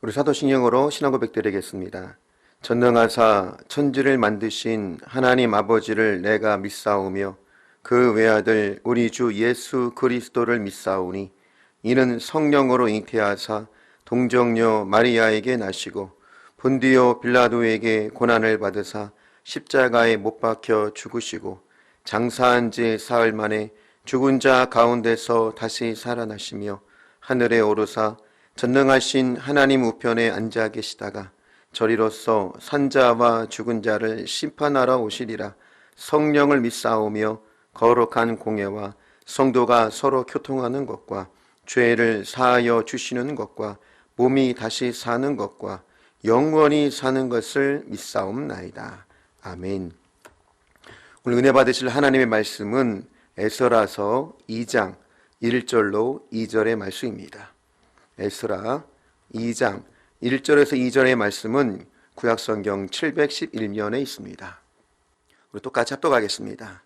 우리 사도신경으로 신앙 고백 드리겠습니다. 전능하사 천지를 만드신 하나님 아버지를 내가 믿사오며 그 외아들 우리 주 예수 그리스도를 믿사오니 이는 성령으로 잉태하사 동정녀 마리아에게 나시고 본디오 빌라도에게 고난을 받으사 십자가에 못 박혀 죽으시고 장사한 지 사흘 만에 죽은 자 가운데서 다시 살아나시며 하늘에 오르사 전능하신 하나님 우편에 앉아 계시다가 저리로서 산자와 죽은 자를 심판하러 오시리라. 성령을 믿사오며 거룩한 공예와 성도가 서로 교통하는 것과 죄를 사하여 주시는 것과 몸이 다시 사는 것과 영원히 사는 것을 믿사옵나이다. 아멘. 오늘 은혜 받으실 하나님의 말씀은 에스라서 2장 1절로 2절의 말씀입니다. 에스라 2장 1절에서 2절의 말씀은 구약성경 711면에 있습니다. 우리 똑같이 합독하겠습니다.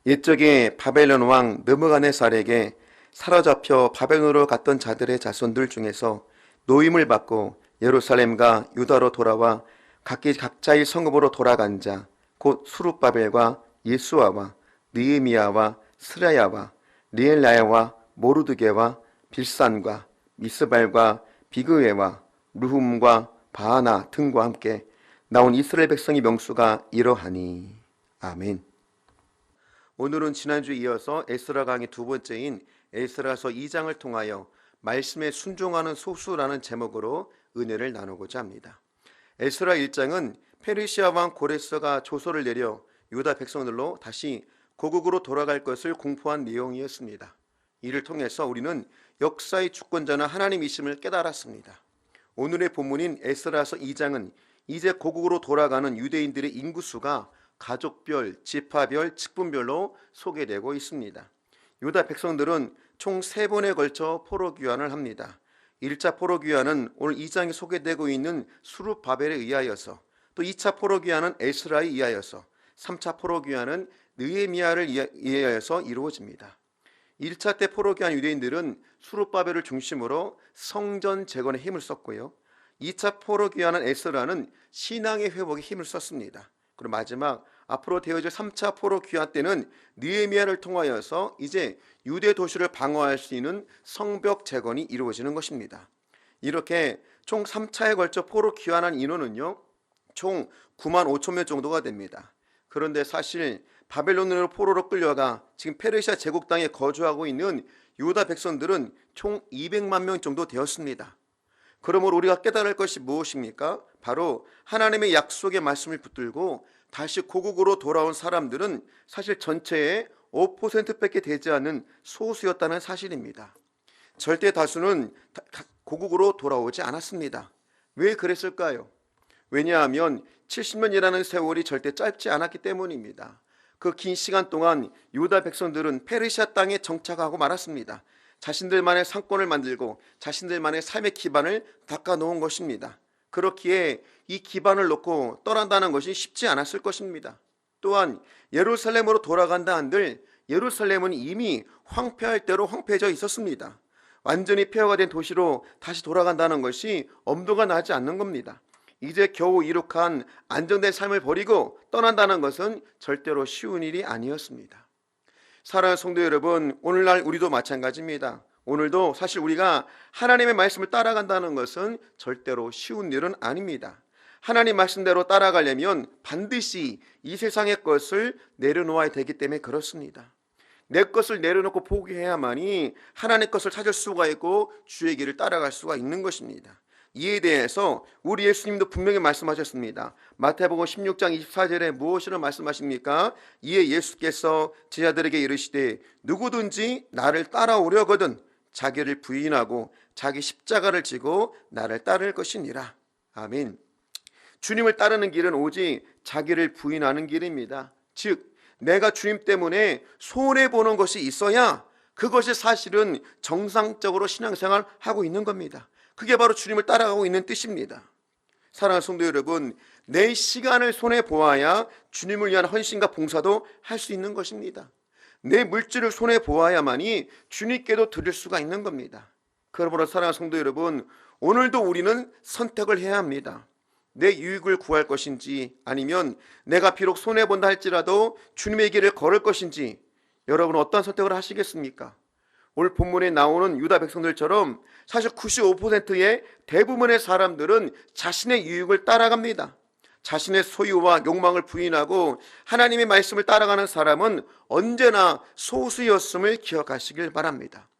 옛적에 바벨론 왕 느부갓네살에게 사로잡혀 바벨론으로 갔던 자들의 자손들 중에서 노임을 받고 예루살렘과 유다로 돌아와 각자의 성읍으로 돌아간 자 곧 수룹바벨과 예수아와 느헤미야와 스라야와 리엘라야와 모르드게와 빌산과 미스발과 비그웨와 루훔과 바하나 등과 함께 나온 이스라엘 백성의 명수가 이러하니. 아멘. 오늘은 지난주에 이어서 에스라 강의 두 번째인 에스라서 2장을 통하여 말씀에 순종하는 소수라는 제목으로 은혜를 나누고자 합니다. 에스라 1장은 페르시아 왕 고레스가 조서를 내려 유다 백성들로 다시 고국으로 돌아갈 것을 공포한 내용이었습니다. 이를 통해서 우리는 역사의 주권자는 하나님이심을 깨달았습니다. 오늘의 본문인 에스라서 2장은 이제 고국으로 돌아가는 유대인들의 인구수가 가족별, 지파별, 직분별로 소개되고 있습니다. 유다 백성들은 총 3번에 걸쳐 포로 귀환을 합니다. 1차 포로 귀환은 오늘 2장에 소개되고 있는 수룹바벨에 의하여서, 또 2차 포로 귀환은 에스라에 의하여서, 3차 포로 귀환은 느헤미야를 의하여서 이루어집니다. 1차 때 포로 귀환 유대인들은 수룹바벨을 중심으로 성전 재건에 힘을 썼고요. 2차 포로 귀환한 에스라는 신앙의 회복에 힘을 썼습니다. 그리고 마지막 앞으로 되어질 3차 포로 귀환 때는 느헤미야를 통하여서 이제 유대 도시를 방어할 수 있는 성벽 재건이 이루어지는 것입니다. 이렇게 총 3차에 걸쳐 포로 귀환한 인원은요, 총 9만 5천 명 정도가 됩니다. 그런데 사실 바벨론으로 포로로 끌려가 지금 페르시아 제국 땅에 거주하고 있는 유다 백성들은 총 200만 명 정도 되었습니다. 그러므로 우리가 깨달을 것이 무엇입니까? 바로 하나님의 약속의 말씀을 붙들고 다시 고국으로 돌아온 사람들은 사실 전체의 5%밖에 되지 않는 소수였다는 사실입니다. 절대 다수는 고국으로 돌아오지 않았습니다. 왜 그랬을까요? 왜냐하면 70년이라는 세월이 절대 짧지 않았기 때문입니다. 그 긴 시간 동안 유다 백성들은 페르시아 땅에 정착하고 말았습니다. 자신들만의 상권을 만들고 자신들만의 삶의 기반을 닦아놓은 것입니다. 그렇기에 이 기반을 놓고 떠난다는 것이 쉽지 않았을 것입니다. 또한 예루살렘으로 돌아간다 한들 예루살렘은 이미 황폐할 대로 황폐해져 있었습니다. 완전히 폐허가 된 도시로 다시 돌아간다는 것이 엄두가 나지 않는 겁니다. 이제 겨우 이룩한 안정된 삶을 버리고 떠난다는 것은 절대로 쉬운 일이 아니었습니다. 사랑하는 성도 여러분, 오늘날 우리도 마찬가지입니다. 오늘도 사실 우리가 하나님의 말씀을 따라간다는 것은 절대로 쉬운 일은 아닙니다. 하나님 말씀대로 따라가려면 반드시 이 세상의 것을 내려놓아야 되기 때문에 그렇습니다. 내 것을 내려놓고 포기해야만이 하나님의 것을 찾을 수가 있고 주의 길을 따라갈 수가 있는 것입니다. 이에 대해서 우리 예수님도 분명히 말씀하셨습니다. 마태복음 16장 24절에 무엇이라 말씀하십니까? 이에 예수께서 제자들에게 이르시되 누구든지 나를 따라오려거든 자기를 부인하고 자기 십자가를 지고 나를 따를 것이니라. 아멘. 주님을 따르는 길은 오직 자기를 부인하는 길입니다. 즉 내가 주님 때문에 손해보는 것이 있어야 그것이 사실은 정상적으로 신앙생활을 하고 있는 겁니다. 그게 바로 주님을 따라가고 있는 뜻입니다. 사랑하는 성도 여러분, 내 시간을 손해보아야 주님을 위한 헌신과 봉사도 할 수 있는 것입니다. 내 물질을 손해보아야만이 주님께도 드릴 수가 있는 겁니다. 그러므로 사랑하는 성도 여러분, 오늘도 우리는 선택을 해야 합니다. 내 유익을 구할 것인지 아니면 내가 비록 손해본다 할지라도 주님의 길을 걸을 것인지 여러분 어떤 선택을 하시겠습니까? 오늘 본문에 나오는 유다 백성들처럼 사실 95%의 대부분의 사람들은 자신의 유익을 따라갑니다. 자신의 소유와 욕망을 부인하고 하나님의 말씀을 따라가는 사람은 언제나 소수였음을 기억하시길 바랍니다.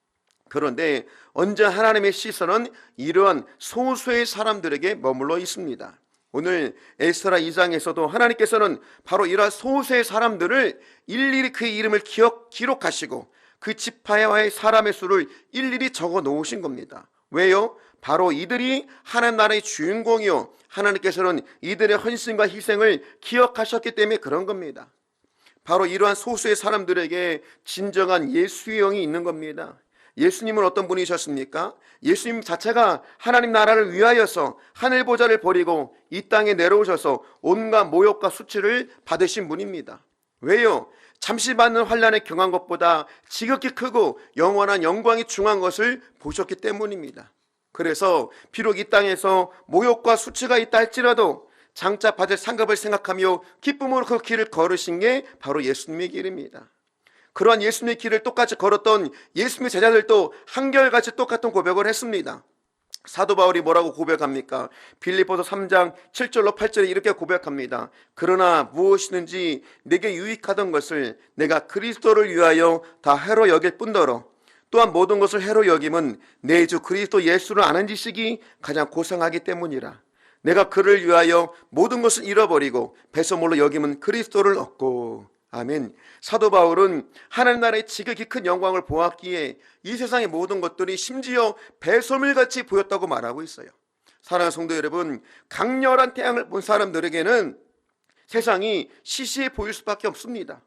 그런데 언제 하나님의 시선은 이러한 소수의 사람들에게 머물러 있습니다. 오늘 에스라 2장에서도 하나님께서는 바로 이러한 소수의 사람들을 일일이 그의 이름을 기록하시고 그 지파와의 사람의 수를 일일이 적어 놓으신 겁니다. 왜요? 바로 이들이 하나님 나라의 주인공이요, 하나님께서는 이들의 헌신과 희생을 기억하셨기 때문에 그런 겁니다. 바로 이러한 소수의 사람들에게 진정한 예수의 영이 있는 겁니다. 예수님은 어떤 분이셨습니까? 예수님 자체가 하나님 나라를 위하여서 하늘 보좌를 버리고 이 땅에 내려오셔서 온갖 모욕과 수치를 받으신 분입니다. 왜요? 잠시 받는 환난에 경한 것보다 지극히 크고 영원한 영광이 중한 것을 보셨기 때문입니다. 그래서 비록 이 땅에서 모욕과 수치가 있다 할지라도 장차 받을 상급을 생각하며 기쁨으로 그 길을 걸으신 게 바로 예수님의 길입니다. 그러한 예수님의 길을 똑같이 걸었던 예수님의 제자들도 한결같이 똑같은 고백을 했습니다. 사도 바울이 뭐라고 고백합니까? 빌립보서 3장 7절로 8절에 이렇게 고백합니다. 그러나 무엇이든지 내게 유익하던 것을 내가 그리스도를 위하여 다 해로 여길 뿐더러 또한 모든 것을 해로 여김은 내 주 그리스도 예수를 아는 지식이 가장 고상하기 때문이라. 내가 그를 위하여 모든 것을 잃어버리고 배설물로 여김은 그리스도를 얻고. 아멘. 사도 바울은 하나님 나라의 지극히 큰 영광을 보았기에 이 세상의 모든 것들이 심지어 배설물같이 보였다고 말하고 있어요. 사랑하는 성도 여러분, 강렬한 태양을 본 사람들에게는 세상이 시시해 보일 수밖에 없습니다.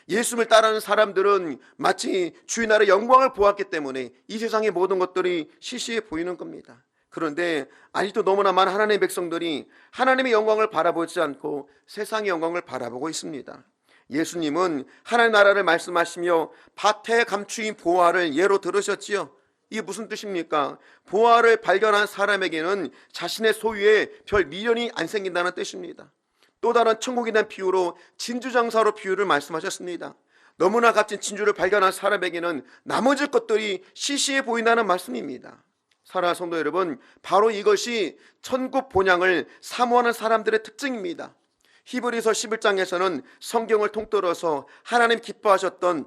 예수를 따르는 사람들은 마치 주의 나라의 영광을 보았기 때문에 이 세상의 모든 것들이 시시해 보이는 겁니다. 그런데 아직도 너무나 많은 하나님의 백성들이 하나님의 영광을 바라보지 않고 세상의 영광을 바라보고 있습니다. 예수님은 하나님 나라를 말씀하시며 밭에 감추인 보화를 예로 들으셨지요. 이게 무슨 뜻입니까? 보화를 발견한 사람에게는 자신의 소유에 별 미련이 안 생긴다는 뜻입니다. 또 다른 천국에 대한 비유로 진주장사로 비유를 말씀하셨습니다. 너무나 값진 진주를 발견한 사람에게는 나머지 것들이 시시해 보인다는 말씀입니다. 사랑하는 성도 여러분, 바로 이것이 천국 본향을 사모하는 사람들의 특징입니다. 히브리서 11장에서는 성경을 통틀어서 하나님 기뻐하셨던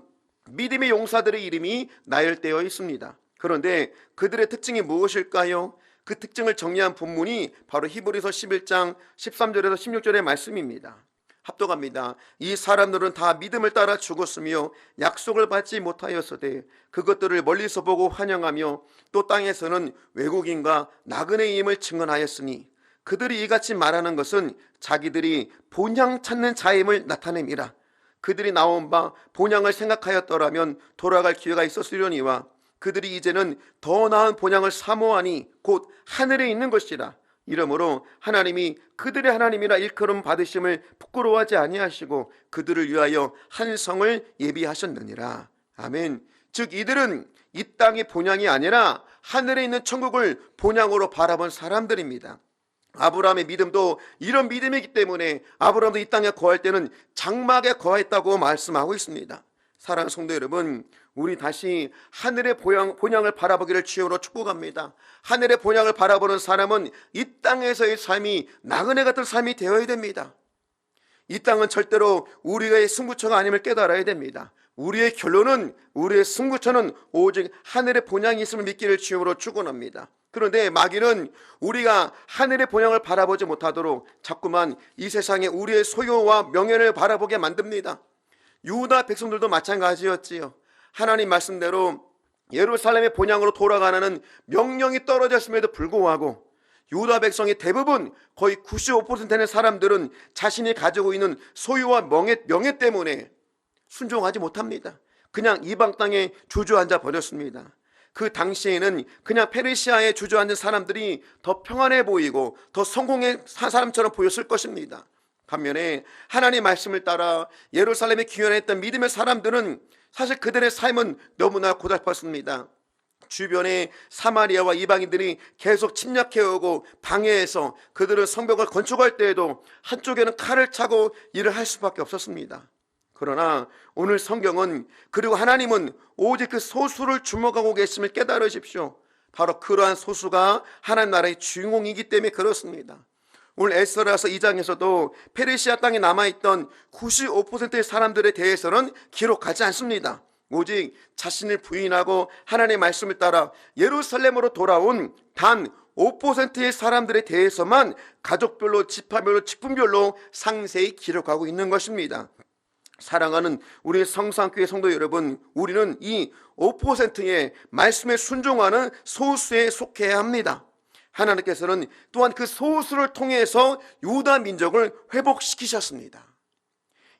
믿음의 용사들의 이름이 나열되어 있습니다. 그런데 그들의 특징이 무엇일까요? 그 특징을 정리한 본문이 바로 히브리서 11장 13절에서 16절의 말씀입니다. 합독합니다. 이 사람들은 다 믿음을 따라 죽었으며 약속을 받지 못하였으되 그것들을 멀리서 보고 환영하며 또 땅에서는 외국인과 나그네임을 증언하였으니 그들이 이같이 말하는 것은 자기들이 본향 찾는 자임을 나타냄이라. 그들이 나온 바 본향을 생각하였더라면 돌아갈 기회가 있었으려니와 그들이 이제는 더 나은 본향을 사모하니 곧 하늘에 있는 것이라. 이러므로 하나님이 그들의 하나님이라 일컬음 받으심을 부끄러워하지 아니하시고 그들을 위하여 한 성을 예비하셨느니라. 아멘. 즉 이들은 이 땅의 본향이 아니라 하늘에 있는 천국을 본향으로 바라본 사람들입니다. 아브라함의 믿음도 이런 믿음이기 때문에 아브라함도 이 땅에 거할 때는 장막에 거했다고 말씀하고 있습니다. 사랑하는 성도 여러분, 우리 다시 하늘의 본향을 바라보기를 주여로 축복합니다. 하늘의 본향을 바라보는 사람은 이 땅에서의 삶이 나그네 같은 삶이 되어야 됩니다. 이 땅은 절대로 우리의 승부처가 아님을 깨달아야 됩니다. 우리의 결론은, 우리의 승부처는 오직 하늘의 본향이 있음을 믿기를 주여로 축원합니다. 그런데 마귀는 우리가 하늘의 본향을 바라보지 못하도록 자꾸만 이 세상에 우리의 소유와 명예를 바라보게 만듭니다. 유다 백성들도 마찬가지였지요. 하나님 말씀대로 예루살렘의 본향으로 돌아가는 명령이 떨어졌음에도 불구하고 유다 백성의 대부분 거의 95%의 사람들은 자신이 가지고 있는 소유와 명예 때문에 순종하지 못합니다. 그냥 이방 땅에 주저앉아 버렸습니다. 그 당시에는 그냥 페르시아에 주저앉은 사람들이 더 평안해 보이고 더 성공한 사람처럼 보였을 것입니다. 반면에 하나님의 말씀을 따라 예루살렘에 귀환했던 믿음의 사람들은 사실 그들의 삶은 너무나 고달팠습니다. 주변에 사마리아와 이방인들이 계속 침략해오고 방해해서 그들은 성벽을 건축할 때에도 한쪽에는 칼을 차고 일을 할 수밖에 없었습니다. 그러나 오늘 성경은, 그리고 하나님은 오직 그 소수를 주목하고 계심을 깨달으십시오. 바로 그러한 소수가 하나님 나라의 주인공이기 때문에 그렇습니다. 오늘 에스더라서 2장에서도 페르시아 땅에 남아있던 95%의 사람들에 대해서는 기록하지 않습니다. 오직 자신을 부인하고 하나님의 말씀을 따라 예루살렘으로 돌아온 단 5%의 사람들에 대해서만 가족별로, 지파별로, 직분별로 상세히 기록하고 있는 것입니다. 사랑하는 우리 성산교회 성도 여러분, 우리는 이 5%의 말씀에 순종하는 소수에 속해야 합니다. 하나님께서는 또한 그 소수를 통해서 유다 민족을 회복시키셨습니다.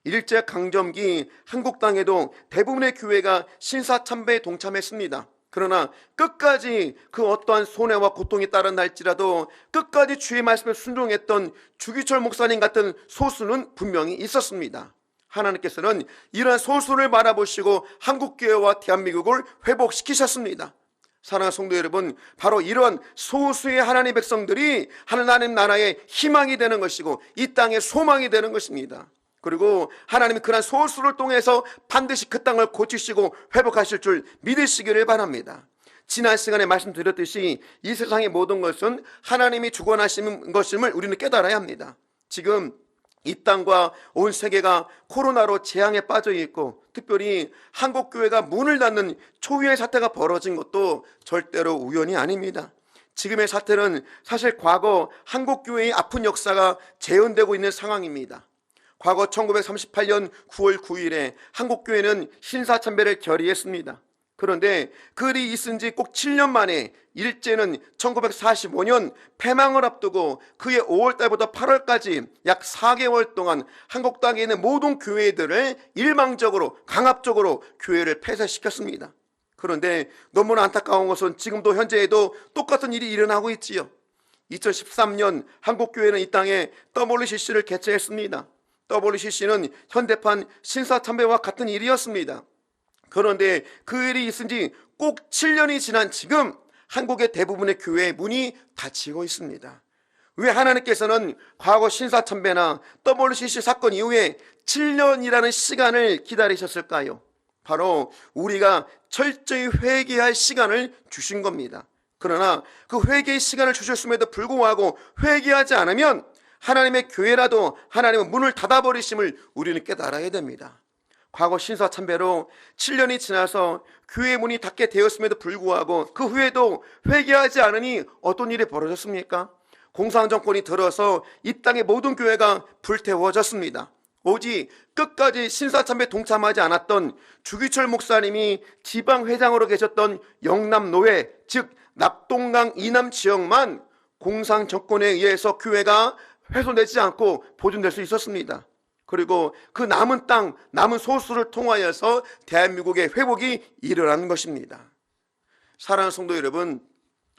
일제강점기 한국 땅에도 대부분의 교회가 신사참배에 동참했습니다. 그러나 끝까지 그 어떠한 손해와 고통이 따른다 할지라도 끝까지 주의 말씀에 순종했던 주기철 목사님 같은 소수는 분명히 있었습니다. 하나님께서는 이러한 소수를 바라보시고 한국교회와 대한민국을 회복시키셨습니다. 사랑하는 성도 여러분, 바로 이러한 소수의 하나님의 백성들이 하나님 나라의 희망이 되는 것이고 이 땅의 소망이 되는 것입니다. 그리고 하나님이 그러한 소수를 통해서 반드시 그 땅을 고치시고 회복하실 줄 믿으시기를 바랍니다. 지난 시간에 말씀드렸듯이 이 세상의 모든 것은 하나님이 주관하시는 것임을 우리는 깨달아야 합니다. 지금 이 땅과 온 세계가 코로나로 재앙에 빠져 있고, 특별히 한국교회가 문을 닫는 초유의 사태가 벌어진 것도 절대로 우연이 아닙니다. 지금의 사태는 사실 과거 한국교회의 아픈 역사가 재현되고 있는 상황입니다. 과거 1938년 9월 9일에 한국교회는 신사참배를 결의했습니다. 그런데 그 일이 있은 지 꼭 7년 만에 일제는 1945년 폐망을 앞두고 그해 5월달부터 8월까지 약 4개월 동안 한국 땅에 있는 모든 교회들을 일방적으로 강압적으로 교회를 폐쇄시켰습니다. 그런데 너무나 안타까운 것은 지금도 현재에도 똑같은 일이 일어나고 있지요. 2013년 한국교회는 이 땅에 WCC를 개최했습니다. WCC는 현대판 신사참배와 같은 일이었습니다. 그런데 그 일이 있은 지 꼭 7년이 지난 지금 한국의 대부분의 교회의 문이 닫히고 있습니다. 왜 하나님께서는 과거 신사참배나 WCC 사건 이후에 7년이라는 시간을 기다리셨을까요? 바로 우리가 철저히 회개할 시간을 주신 겁니다. 그러나 그 회개의 시간을 주셨음에도 불구하고 회개하지 않으면 하나님의 교회라도 하나님은 문을 닫아버리심을 우리는 깨달아야 됩니다. 과거 신사참배로 7년이 지나서 교회 문이 닫게 되었음에도 불구하고 그 후에도 회개하지 않으니 어떤 일이 벌어졌습니까? 공산정권이 들어서 이 땅의 모든 교회가 불태워졌습니다. 오직 끝까지 신사참배에 동참하지 않았던 주기철 목사님이 지방회장으로 계셨던 영남노회, 즉 낙동강 이남 지역만 공산정권에 의해서 교회가 훼손되지 않고 보존될 수 있었습니다. 그리고 그 남은 땅, 남은 소수를 통하여서 대한민국의 회복이 일어나는 것입니다. 사랑하는 성도 여러분,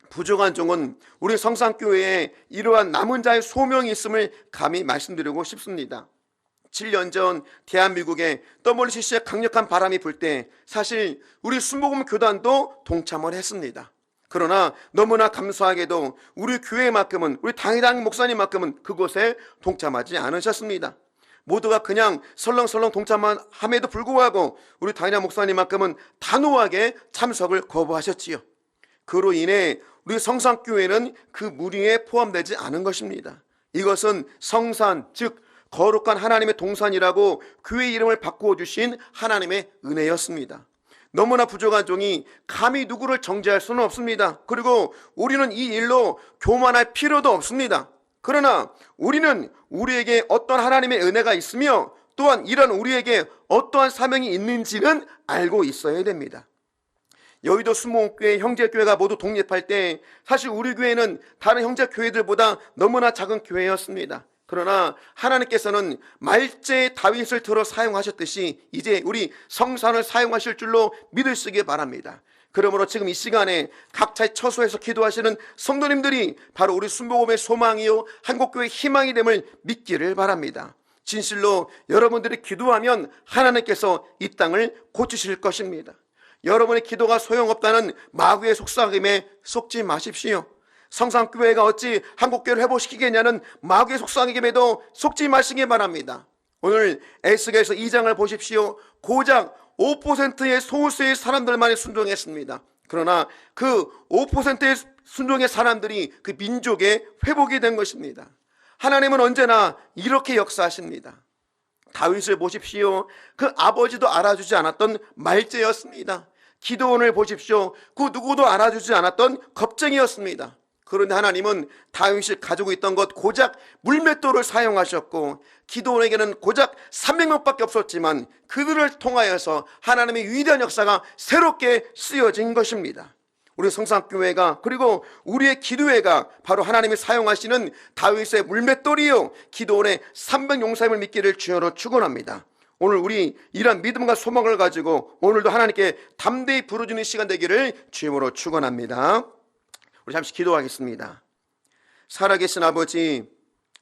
부족한 종은 우리 성산교회에 이러한 남은 자의 소명이 있음을 감히 말씀드리고 싶습니다. 7년 전 대한민국에 WCC의 강력한 바람이 불 때 사실 우리 순복음 교단도 동참을 했습니다. 그러나 너무나 감사하게도 우리 교회만큼은, 우리 당회장 목사님만큼은 그곳에 동참하지 않으셨습니다. 모두가 그냥 설렁설렁 동참함에도 불구하고 우리 당회장 목사님만큼은 단호하게 참석을 거부하셨지요. 그로 인해 우리 성산교회는 그 무리에 포함되지 않은 것입니다. 이것은 성산, 즉 거룩한 하나님의 동산이라고 교회 이름을 바꾸어 주신 하나님의 은혜였습니다. 너무나 부족한 종이 감히 누구를 정죄할 수는 없습니다. 그리고 우리는 이 일로 교만할 필요도 없습니다. 그러나 우리는 우리에게 어떤 하나님의 은혜가 있으며 또한 이런 우리에게 어떠한 사명이 있는지는 알고 있어야 됩니다. 여의도 순복음교회 형제교회가 모두 독립할 때 사실 우리 교회는 다른 형제교회들보다 너무나 작은 교회였습니다. 그러나 하나님께서는 말제의 다윗을 들어 사용하셨듯이 이제 우리 성산을 사용하실 줄로 믿으시기 바랍니다. 그러므로 지금 이 시간에 각자의 처소에서 기도하시는 성도님들이 바로 우리 순복음의 소망이요 한국교회의 희망이 됨을 믿기를 바랍니다. 진실로 여러분들이 기도하면 하나님께서 이 땅을 고치실 것입니다. 여러분의 기도가 소용없다는 마귀의 속삭임에 속지 마십시오. 성산교회가 어찌 한국교회를 회복시키겠냐는 마귀의 속삭임에도 속지 마시기 바랍니다. 오늘 에스겔서 2장을 보십시오. 고작 5%의 소수의 사람들만이 순종했습니다. 그러나 그 5%의 순종의 사람들이 그 민족의 회복이 된 것입니다. 하나님은 언제나 이렇게 역사하십니다. 다윗을 보십시오. 그 아버지도 알아주지 않았던 말제였습니다. 기드온을 보십시오. 그 누구도 알아주지 않았던 겁쟁이였습니다. 그런데 하나님은 다윗이 가지고 있던 것 고작 물맷돌을 사용하셨고, 기드온에게는 고작 300명밖에 없었지만 그들을 통하여서 하나님의 위대한 역사가 새롭게 쓰여진 것입니다. 우리 성산교회가, 그리고 우리의 기도회가 바로 하나님이 사용하시는 다윗의 물맷돌이요 기드온의 300용사임을 믿기를 주여로 축원합니다. 오늘 우리 이런 믿음과 소망을 가지고 오늘도 하나님께 담대히 부르짖는 시간 되기를 주님으로 축원합니다. 우리 잠시 기도하겠습니다. 살아계신 아버지,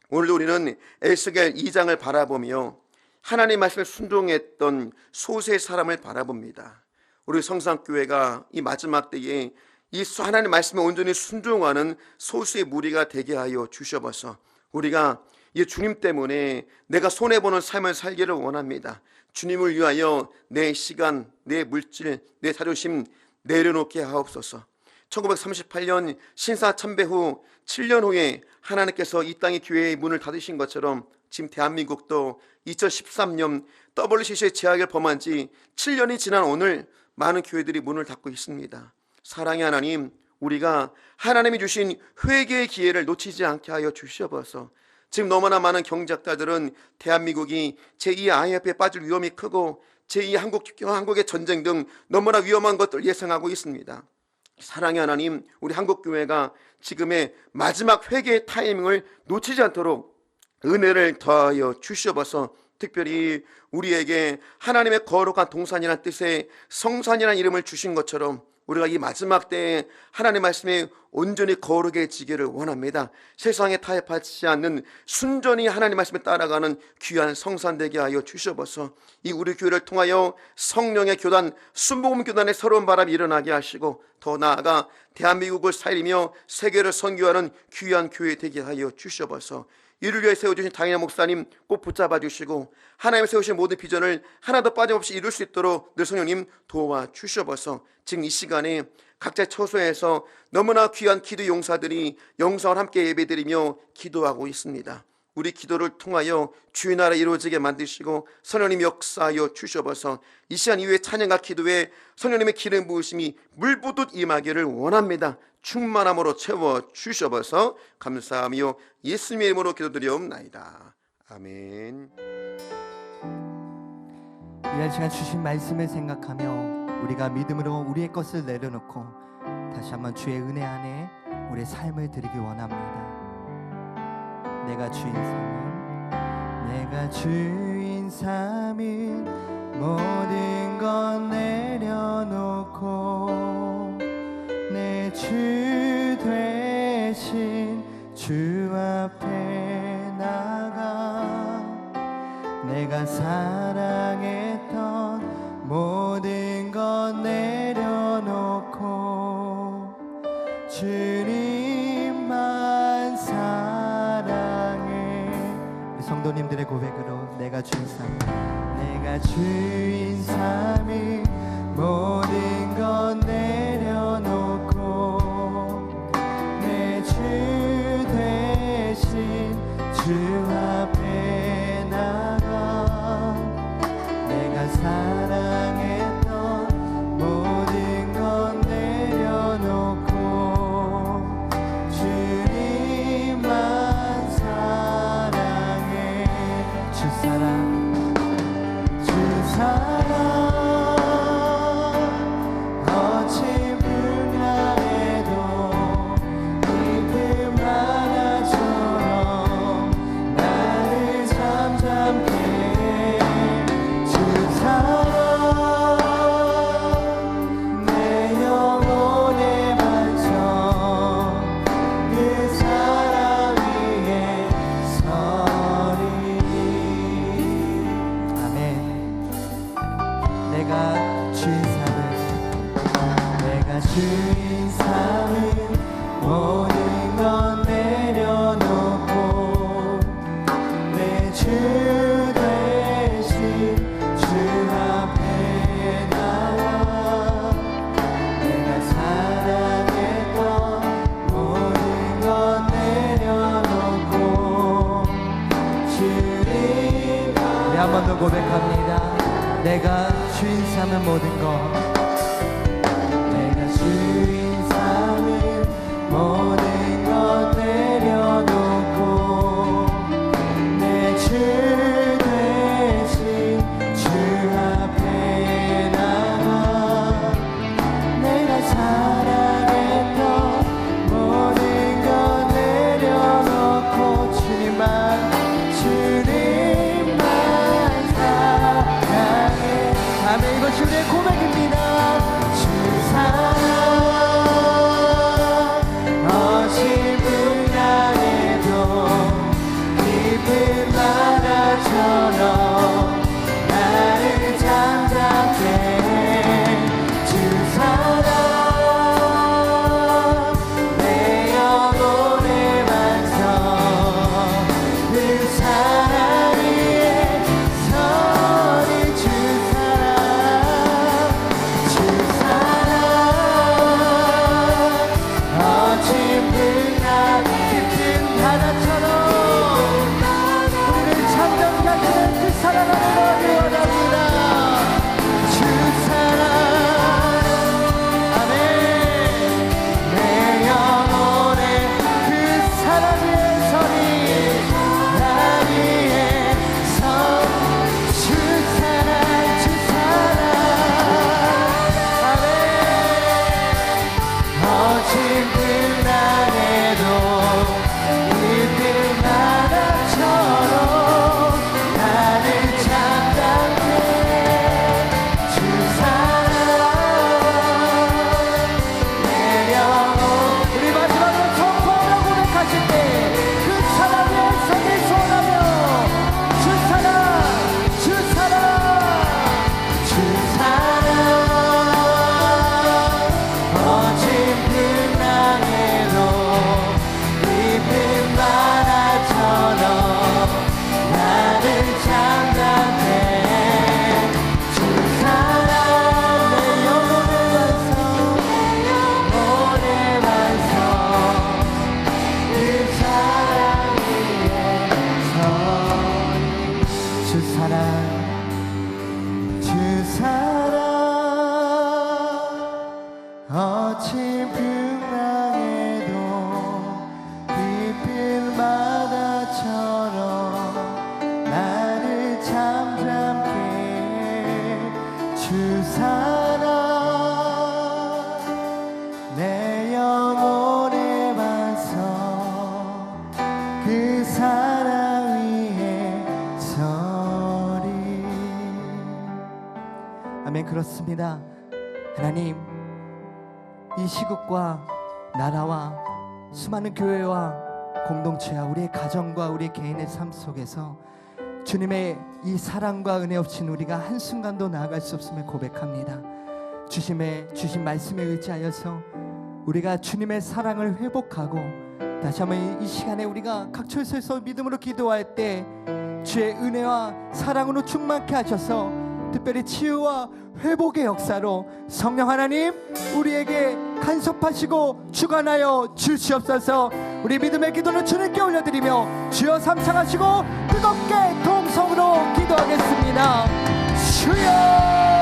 오늘도 우리는 에스겔 2장을 바라보며 하나님 말씀에 순종했던 소수의 사람을 바라봅니다. 우리 성산교회가 이 마지막 때에 이 하나님 말씀에 온전히 순종하는 소수의 무리가 되게 하여 주셔서 우리가 이 주님 때문에 내가 손해보는 삶을 살기를 원합니다. 주님을 위하여 내 시간, 내 물질, 내 자존심 내려놓게 하옵소서. 1938년 신사참배 후 7년 후에 하나님께서 이 땅의 교회의 문을 닫으신 것처럼 지금 대한민국도 2013년 WCC의 제약을 범한 지 7년이 지난 오늘 많은 교회들이 문을 닫고 있습니다. 사랑의 하나님, 우리가 하나님이 주신 회개의 기회를 놓치지 않게 하여 주시옵소서. 지금 너무나 많은 경제학자들은 대한민국이 제2의 IMF에 빠질 위험이 크고 제2의 한국의 전쟁 등 너무나 위험한 것들 예상하고 있습니다. 사랑의 하나님, 우리 한국교회가 지금의 마지막 회개의 타이밍을 놓치지 않도록 은혜를 더하여 주시옵소서. 특별히 우리에게 하나님의 거룩한 동산이라는 뜻의 성산이라는 이름을 주신 것처럼 우리가 이 마지막 때에 하나님의 말씀에 온전히 거룩해지기를 원합니다. 세상에 타협하지 않는 순전히 하나님 말씀에 따라가는 귀한 성산 되게 하여 주시옵소서. 이 우리 교회를 통하여 성령의 교단, 순복음 교단의 새로운 바람이 일어나게 하시고 더 나아가 대한민국을 살리며 세계를 선교하는 귀한 교회 되게 하여 주시옵소서. 이를 위해 세워주신 당연한 목사님 꼭 붙잡아 주시고 하나님이 세우신 모든 비전을 하나도 빠짐없이 이룰 수 있도록 늘 성령님 도와주시옵소서. 지금 이 시간에 각자 처소에서 너무나 귀한 기도 용사들이 영성을 함께 예배드리며 기도하고 있습니다. 우리 기도를 통하여 주의 나라 이루어지게 만드시고 성령님 역사하여 주시옵소서. 이 시간 이후에 찬양과 기도에 성령님의 기름 부으심이 물부듯 임하기를 원합니다. 충만함으로 채워 주시옵소서. 감사하며 예수님의 이름으로 기도드리옵나이다. 아멘. 이날 시간 주신 말씀을 생각하며 우리가 믿음으로 우리의 것을 내려놓고 다시 한번 주의 은혜 안에 우리의 삶을 드리기 원합니다. 내가 주인 삼은 모든 것 내려놓고 내 주 되신 주 앞에 나가 내가 사랑했던 모든 것 내려놓고 주님만 사랑해. 우리 성도님들의 고백으로 내가 주인 삼은 모든 것 내려놓고 내 주 대신 주 앞에 나가 내가 사랑했던 모든 것 내려놓고 주님만 사랑해. 주 사랑 주인 삼은 모든 것 내려놓고 내 주 대신 주 앞에 나와 내가 사랑했던 모든 것 내려놓고 주님 우리 한 번 더 고백합니다. 내가 주인 삼은 모든 것 내가 주인 삼은 모든 것 내려놓고 내 주 대신 주 앞에 나와 내가 사랑했던 모든 것 내려놓고 주님만 사랑해. 아멘. 이것이 우리의 고백입니다. 주 사랑 어진 분야에도 깊은 바다처럼 나를 잠잠게 주 사랑 내 영혼의 반석 그 사랑 위에 서리 주 사랑 어진 분야 깊은 바다처럼 우리를 잠잠케 하시는 그 사랑 안에 원합니다. 주 사랑 아멘. 내 영혼의 그 사랑 위에 서리 날 위해 주 사랑 아멘. 어진 분야에도 깊은 바다처럼 나를 잠잠게 주 사랑 내 영혼 우리 마지막으로 선포하며 고백하실 때 그 사랑 위에 서길 소원하며 주 사랑 어진 분야에도 깊은 바다처럼 나를 잠잠게 주 사랑 내 영혼의 반석 그 사랑 위에 주 사랑 어친 풍랑에도 깊은 바다처럼 나를 잠잠게 주 사랑 내 영혼의 반석 그 사랑 위에 서리 아멘. 그렇습니다. 하나님 이 시국과 나라와 수많은 교회와 공동체와 우리의 가정과 우리 개인의 삶 속에서 주님의 이 사랑과 은혜 없이는 우리가 한순간도 나아갈 수 없음을 고백합니다. 주신 말씀에 의지하여서 우리가 주님의 사랑을 회복하고 다시 한번 이 시간에 우리가 각처에서 믿음으로 기도할 때 주의 은혜와 사랑으로 충만케 하셔서 특별히 치유와 회복의 역사로 성령 하나님 우리에게 간섭하시고 주관하여 주시옵소서. 우리 믿음의 기도를 주님께 올려드리며 주여 삼창하시고 뜨겁게 동성으로 기도하겠습니다. 주여